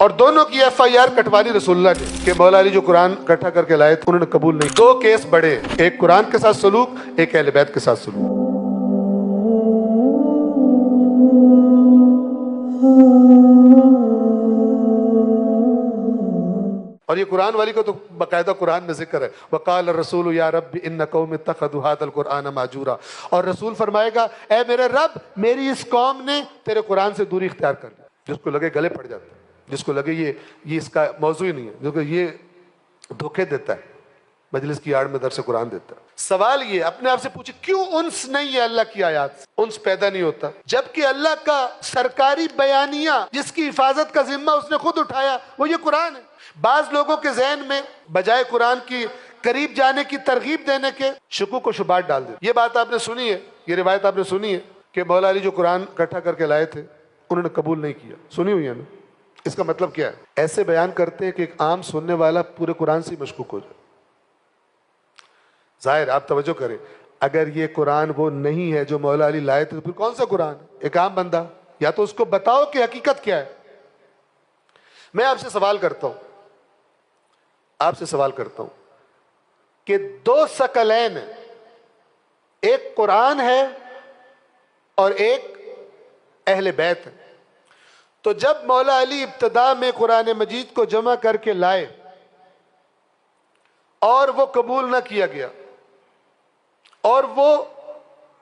اور دونوں کی ایف آئی آر کٹوانی رسول اللہ نے کہ مولا علی جو قرآن اکٹھا کر کے لائے تھے انہوں نے قبول نہیں. دو کیس بڑے ہیں، ایک قرآن کے ساتھ سلوک، ایک اہل بیت کے ساتھ سلوک. اور یہ قرآن والی کو تو باقاعدہ قرآن میں ذکر ہے، وقال الرسول یا رب ان قوم اتخذوا هذا القرآن مہجورا. اور رسول فرمائے گا اے میرے رب میری اس قوم نے تیرے قرآن سے دوری اختیار کر لی. جس کو لگے گلے پڑ جاتا ہے، جس کو لگے یہ اس کا موضوع ہی نہیں ہے، جو کہ یہ دھوکے دیتا ہے، مجلس کی آڑ میں درس قرآن دیتا ہے. سوال یہ اپنے آپ سے پوچھے کیوں انس نہیں ہے اللہ کی آیات سے؟ انس پیدا نہیں ہوتا جبکہ اللہ کا سرکاری بیانیہ جس کی حفاظت کا ذمہ اس نے خود اٹھایا وہ یہ قرآن ہے. بعض لوگوں کے ذہن میں بجائے قرآن کی قریب جانے کی ترغیب دینے کے شکوک و شبہات ڈال دے. یہ بات آپ نے سنی ہے، یہ روایت آپ نے سنی ہے کہ مولا علی جو قرآن اکٹھا کر کے لائے تھے انہوں نے قبول نہیں کیا. سنی ہوئی ہے نا؟ اس کا مطلب کیا ہے؟ ایسے بیان کرتے ہیں کہ ایک عام سننے والا پورے قرآن سے مشکوک ہو جائے. ظاہر آپ توجہ کریں، اگر یہ قرآن وہ نہیں ہے جو مولا علی لائے تھے تو پھر کون سا قرآن؟ ایک عام بندہ یا تو اس کو بتاؤ کہ حقیقت کیا ہے. میں آپ سے سوال کرتا ہوں، آپ سے سوال کرتا ہوں کہ دو ثقلین ہیں، ایک قرآن ہے اور ایک اہل بیت ہے. تو جب مولا علی ابتدا میں قرآن مجید کو جمع کر کے لائے اور وہ قبول نہ کیا گیا اور وہ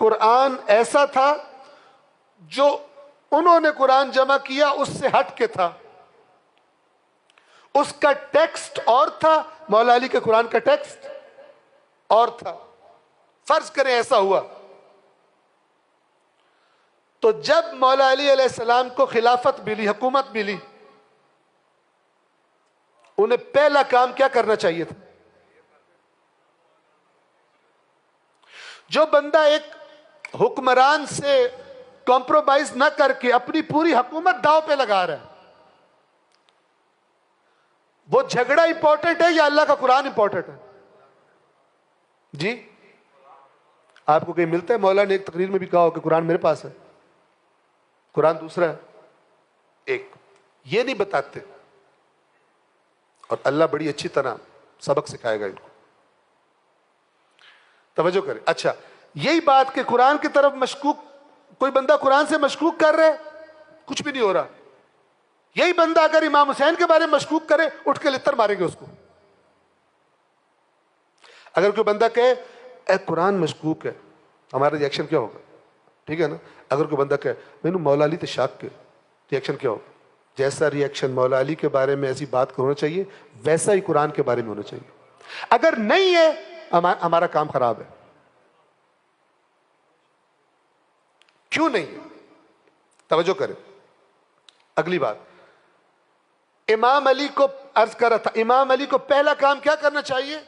قرآن ایسا تھا جو انہوں نے قرآن جمع کیا اس سے ہٹ کے تھا، اس کا ٹیکسٹ اور تھا، مولا علی کے قرآن کا ٹیکسٹ اور تھا. فرض کریں ایسا ہوا تو جب مولا علی علیہ السلام کو خلافت ملی، حکومت ملی، انہیں پہلا کام کیا کرنا چاہیے تھا؟ جو بندہ ایک حکمران سے کمپرومائز نہ کر کے اپنی پوری حکومت داؤ پہ لگا رہا ہے، وہ جھگڑا امپورٹنٹ ہے یا اللہ کا قرآن امپورٹنٹ ہے؟ جی آپ کو کہیں ملتا ہے مولا نے ایک تقریر میں بھی کہا ہو کہ قرآن میرے پاس ہے، قرآن دوسرا ہے؟ ایک یہ نہیں بتاتے، اور اللہ بڑی اچھی طرح سبق سکھائے گا ان کو. توجہ کریں. اچھا یہی بات کہ قرآن کی طرف مشکوک، کوئی بندہ قرآن سے مشکوک کر رہے کچھ بھی نہیں ہو رہا. یہی بندہ اگر امام حسین کے بارے میں مشکوک کرے اٹھ کے لتر ماریں گے اس کو. اگر کوئی بندہ کہے اے قرآن مشکوک ہے، ہمارا ریئیکشن کیا ہوگا؟ ٹھیک ہے نا. اگر کوئی بندہ کہے میں نے مولا علی تے شاک کے، ریئیکشن کیا ہوگا؟ جیسا ریئیکشن مولا علی کے بارے میں ایسی بات کو ہونا چاہیے ویسا ہی قرآن کے بارے میں ہونا چاہیے. اگر نہیں ہے ہمارا کام خراب ہے. کیوں نہیں ہے؟ توجہ کریں. اگلی بات امام علی کو عرض کر رہا تھا، امام علی کو پہلا کام کیا کرنا چاہیے؟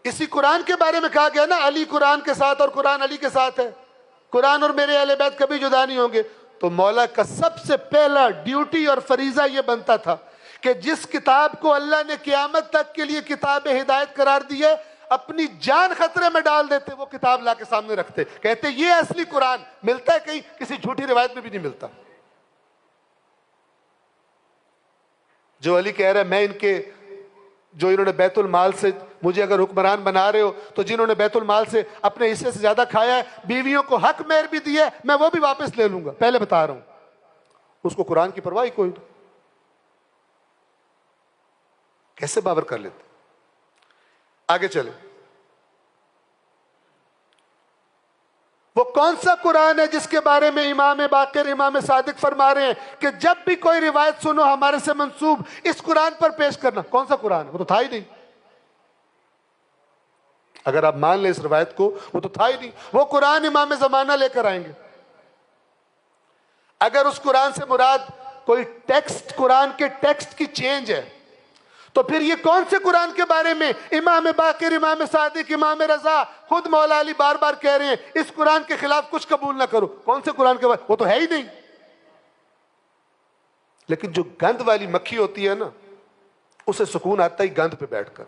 اسی قرآن کے بارے میں کہا گیا نا علی قرآن کے ساتھ اور قرآن علی کے ساتھ ہے، قرآن اور میرے اہل بیت کبھی جدا نہیں ہوں گے. تو مولا کا سب سے پہلا ڈیوٹی اور فریضہ یہ بنتا تھا کہ جس کتاب کو اللہ نے قیامت تک کے لیے کتاب ہدایت قرار دی ہے اپنی جان خطرے میں ڈال دیتے، وہ کتاب لا کے سامنے رکھتے، کہتے یہ اصلی قرآن. ملتا ہے کہیں؟ کسی جھوٹی روایت میں بھی نہیں ملتا. جو علی کہہ رہا ہے میں ان کے جو انہوں نے بیت المال سے مجھے اگر حکمران بنا رہے ہو تو جنہوں نے بیت المال سے اپنے حصے سے زیادہ کھایا ہے، بیویوں کو حق مہر بھی دیا ہے، میں وہ بھی واپس لے لوں گا. پہلے بتا رہا ہوں اس کو قرآن کی پرواہ ہی کوئی نہیں. کیسے باور کر لیتے؟ آگے چلیں. وہ کون سا قرآن ہے جس کے بارے میں امام باقر امام صادق فرما رہے ہیں کہ جب بھی کوئی روایت سنو ہمارے سے منسوب اس قرآن پر پیش کرنا؟ کون سا قرآن؟ وہ تو تھا ہی نہیں. اگر آپ مان لیں اس روایت کو وہ تو تھا ہی نہیں. وہ قرآن امام زمانہ لے کر آئیں گے. اگر اس قرآن سے مراد کوئی ٹیکسٹ، قرآن کے ٹیکسٹ کی چینج ہے تو پھر یہ کون سے قرآن کے بارے میں امام باقر امام صادق امام رضا خود مولا علی بار بار کہہ رہے ہیں اس قرآن کے خلاف کچھ قبول نہ کرو؟ کون سے قرآن کے بارے؟ وہ تو ہے ہی نہیں. لیکن جو گند والی مکھی ہوتی ہے نا اسے سکون آتا ہی گند پہ بیٹھ کر.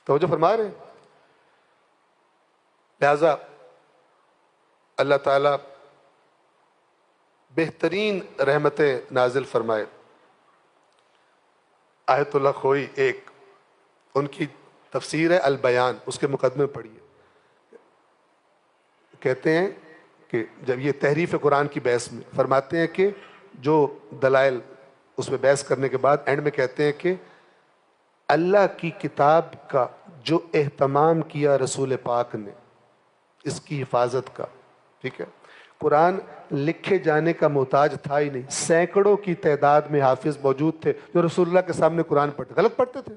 توجہ فرما رہے ہیں. لہذا اللہ تعالیٰ بہترین رحمتیں نازل فرمائے. آیت اللہ خوئی ایک ان کی تفسیر ہے البیان، اس کے مقدمے میں پڑھیے. کہتے ہیں کہ جب یہ تحریف قرآن کی بحث میں فرماتے ہیں کہ جو دلائل اس میں بحث کرنے کے بعد اینڈ میں کہتے ہیں کہ اللہ کی کتاب کا جو اہتمام کیا رسول پاک نے، اس کی حفاظت کا، ٹھیک ہے، قرآن لکھے جانے کا محتاج تھا ہی نہیں. سینکڑوں کی تعداد میں حافظ موجود تھے جو رسول اللہ کے سامنے قرآن پڑھتے، غلط پڑھتے تھے.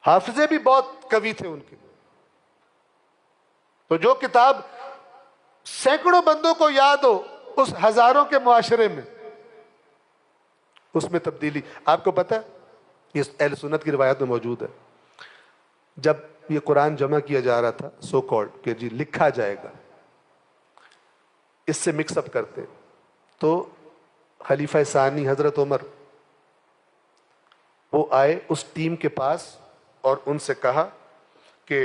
حافظے بھی بہت قوی تھے ان کے. تو جو کتاب سینکڑوں بندوں کو یاد ہو اس ہزاروں کے معاشرے میں، اس میں تبدیلی. آپ کو پتہ ہے یہ اہل سنت کی روایت میں موجود ہے، جب یہ قرآن جمع کیا جا رہا تھا سو کالڈ کہ جی لکھا جائے گا، اس سے مکس اپ کرتے تو خلیفہ ثانی حضرت عمر وہ آئے اس ٹیم کے پاس اور ان سے کہا کہ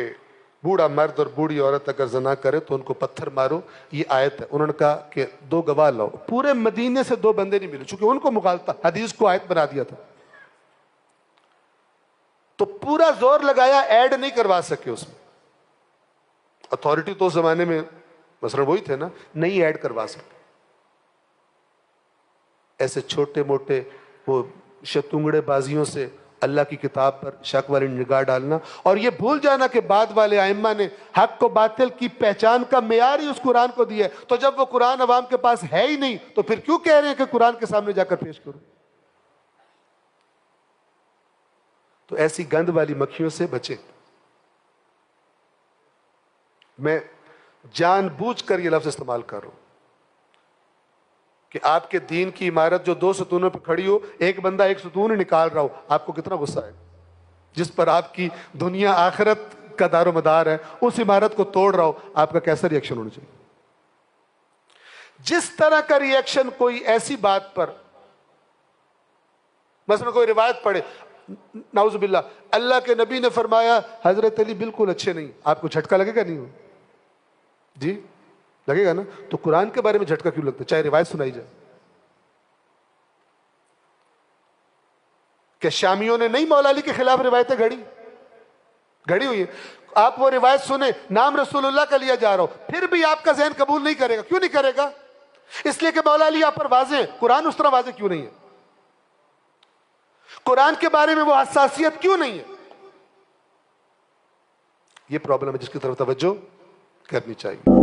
بوڑھا مرد اور بوڑھی عورت اگر زنا کرے تو ان کو پتھر مارو، یہ آیت ہے. انہوں نے کہا کہ 2 گواہ لاؤ. پورے مدینے سے 2 بندے نہیں ملے چونکہ ان کو مخالفت حدیث کو آیت بنا دیا تھا. تو پورا زور لگایا، ایڈ نہیں کروا سکے اس میں. اتھارٹی تو اس زمانے میں مثلا وہی تھے نا، نہیں ایڈ کروا سکے. ایسے چھوٹے موٹے وہ شتونگڑے بازیوں سے اللہ کی کتاب پر شک والی نگاہ ڈالنا، اور یہ بھول جانا کہ بعد والے ائمہ نے حق کو باطل کی پہچان کا معیار ہی اس قرآن کو دیا ہے. تو جب وہ قرآن عوام کے پاس ہے ہی نہیں تو پھر کیوں کہہ رہے ہیں کہ قرآن کے سامنے جا کر پیش کرو؟ تو ایسی گند والی مکھیوں سے بچے. میں جان بوجھ کر یہ لفظ استعمال کر رہا ہوں کہ آپ کے دین کی عمارت جو 2 ستونوں پہ کھڑی ہو، ایک بندہ 1 ستون ہی نکال رہا ہو، آپ کو کتنا غصہ ہے؟ جس پر آپ کی دنیا آخرت کا دار و مدار ہے، اس عمارت کو توڑ رہا ہو، آپ کا کیسا ری ایکشن ہونا چاہیے؟ جس طرح کا ری ایکشن کوئی ایسی بات پر، مثلا کوئی روایت پڑھے، نعوذ باللہ اللہ کے نبی نے فرمایا حضرت علی بالکل اچھے نہیں، آپ کو جھٹکا لگے گا؟ نہیں ہو جی لگے گا نا. تو قرآن کے بارے میں جھٹکا کیوں لگتا ہے چاہے روایت سنائی جائے؟ کہ شامیوں نے نہیں مولا علی کے خلاف روایتیں گھڑی ہوئی ہیں. آپ وہ روایت سنیں، نام رسول اللہ کا لیا جا رہا ہو، پھر بھی آپ کا ذہن قبول نہیں کرے گا. کیوں نہیں کرے گا؟ اس لیے کہ مولا علی آپ پر واضح ہے. قرآن اس طرح واضح کیوں نہیں ہے؟ قرآن کے بارے میں وہ حساسیت کیوں نہیں ہے؟ یہ پرابلم ہے جس کی طرف توجہ کرنی چاہیے.